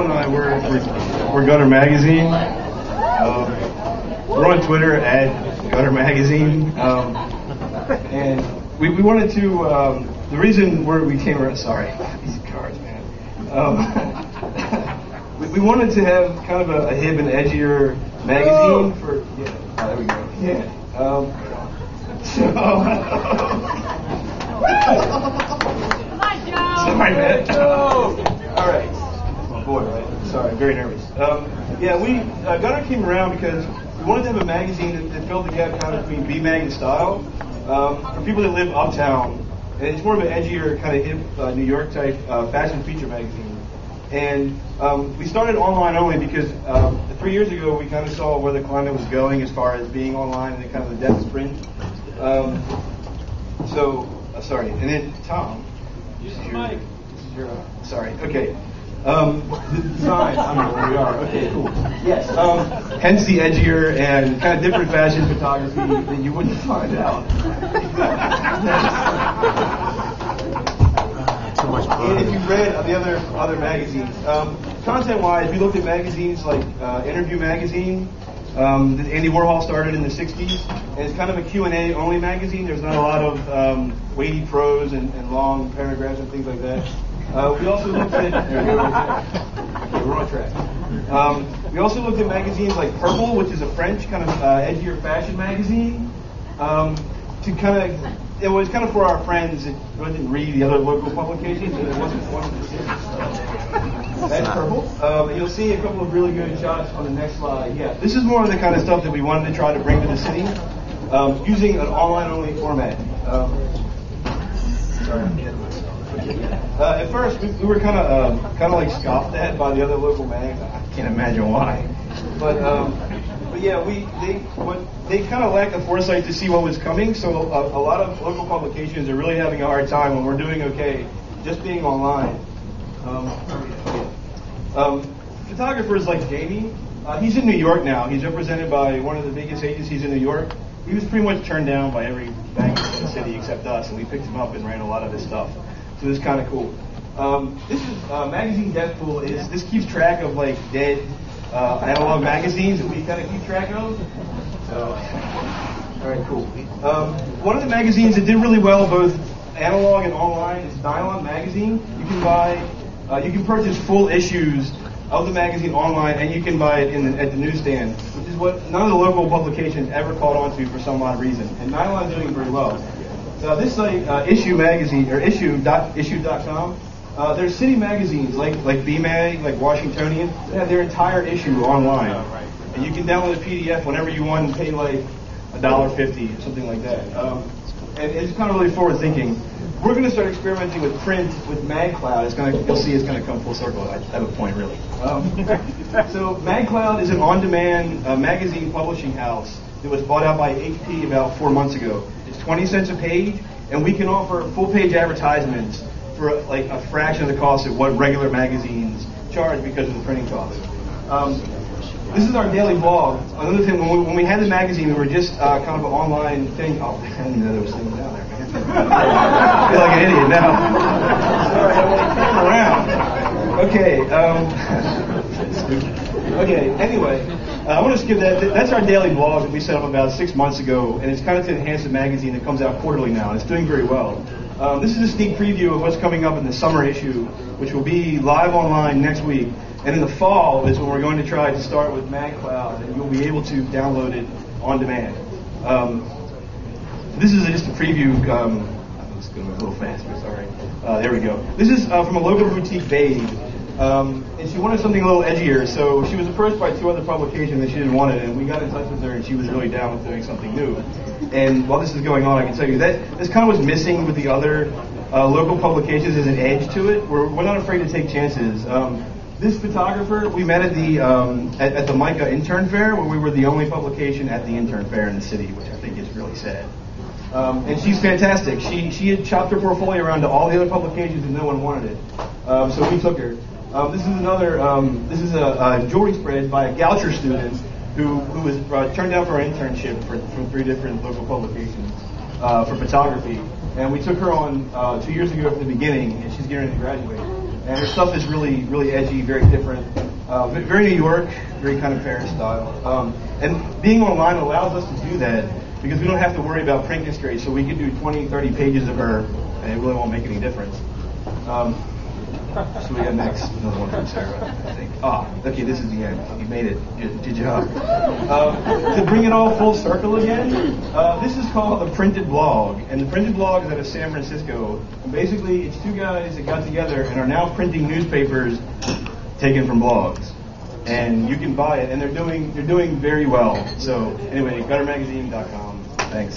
Paul and I we're Gutter Magazine. We're on Twitter at Gutter Magazine, and we wanted to. The reason we came around. Sorry, these cards, man. We wanted to have kind of a hip and edgier magazine for. Yeah, there we go. Yeah. Sorry, man. All right. My boy, right? Sorry, very nervous. Gunner came around because we wanted to have a magazine that filled the gap kind of between B-Mag and style for people that live uptown. And it's more of an edgier, kind of hip New York type fashion feature magazine. And we started online only because 3 years ago we kind of saw where the climate was going as far as being online and kind of the death of print. Sorry. And then Tom. This is your sorry. Okay. The design. I don't know where we are. Okay, cool. Yes. Hence the edgier and kind of different fashion photography that you wouldn't find out. And if you read the other magazines, content-wise, we looked at magazines like Interview Magazine that Andy Warhol started in the 60s, and it's kind of a Q&A only magazine. There's not a lot of weighty prose and long paragraphs and things like that. We also looked at we're on track. We also looked at magazines like Purple, which is a French kind of edgier fashion magazine. It was kind of for our friends that didn't read the other local publications, and it wasn't fun to see. That's Purple. And you'll see a couple of really good shots on the next slide. Yeah, this is more of the kind of stuff that we wanted to try to bring to the city using an online-only format. At first, we were kind of like scoffed at by the other local mags. I can't imagine why, but yeah, they kind of lacked the foresight to see what was coming. So a lot of local publications are really having a hard time when we're doing okay, just being online. Photographers like Jamie, he's in New York now. He's represented by one of the biggest agencies in New York. He was pretty much turned down by every magazine in the city except us, and we picked him up and ran a lot of his stuff. So this is kind of cool. This is Magazine Death Pool. This keeps track of like dead analog magazines that we kind of keep track of. So, all right, cool. One of the magazines that did really well, both analog and online, is Nylon Magazine. You can purchase full issues of the magazine online, and you can buy it at the newsstand, which is what none of the local publications ever caught on to for some odd reason. And Nylon's doing very well. This site, Issue Magazine, or issue.com, there's city magazines like B-Mag, like Washingtonian, that have their entire issue online. And you can download a PDF whenever you want and pay like $1.50 or something like that. And it's kind of really forward thinking. We're going to start experimenting with print with MagCloud. You'll see it's going to come full circle. I have a point, really. So MagCloud is an on-demand magazine publishing house that was bought out by HP about 4 months ago. It's 20 cents a page, and we can offer full-page advertisements for like a fraction of the cost of what regular magazines charge because of the printing cost. This is our daily blog. Another thing, when we had the magazine, we were just kind of an online thing. Oh, I didn't know there was things down there, man. I feel like an idiot now. Sorry, I want to turn around. Okay. Anyway, I want to skip that. That's our daily blog that we set up about 6 months ago, and it's kind of to enhance the magazine that comes out quarterly now, and it's doing very well. This is a sneak preview of what's coming up in the summer issue, which will be live online next week. And in the fall is when we're going to try to start with MagCloud, and you'll be able to download it on demand. This is just a preview. I'm just going a little faster, sorry. There we go. This is from a local boutique, Babe. And she wanted something a little edgier, so she was approached by 2 other publications and she didn't want it, and we got in touch with her and she was really down with doing something new. And while this is going on, I can tell you that this kind of was missing with the other local publications as an edge to it. We're not afraid to take chances. This photographer, we met at the MICA Intern Fair, where we were the only publication at the Intern Fair in the city, which I think is really sad. And she's fantastic. She had chopped her portfolio around to all the other publications and no one wanted it. So we took her. This is a jewelry spread by a Goucher student who was turned down for an internship from 3 different local publications for photography. And we took her on 2 years ago from the beginning, and she's getting ready to graduate. And her stuff is really, really edgy, very different, very New York, very kind of Paris style. And being online allows us to do that because we don't have to worry about print constraints. So we can do 20, 30 pages of her, and it really won't make any difference. So we got next, another one from Sarah, I think. Okay, this is the end. You made it. Good job. To bring it all full circle again, this is called a printed blog. And the printed blog is out of San Francisco. And basically, it's two guys that got together and are now printing newspapers taken from blogs. And you can buy it, and they're doing very well. So anyway, guttermagazine.com. Thanks.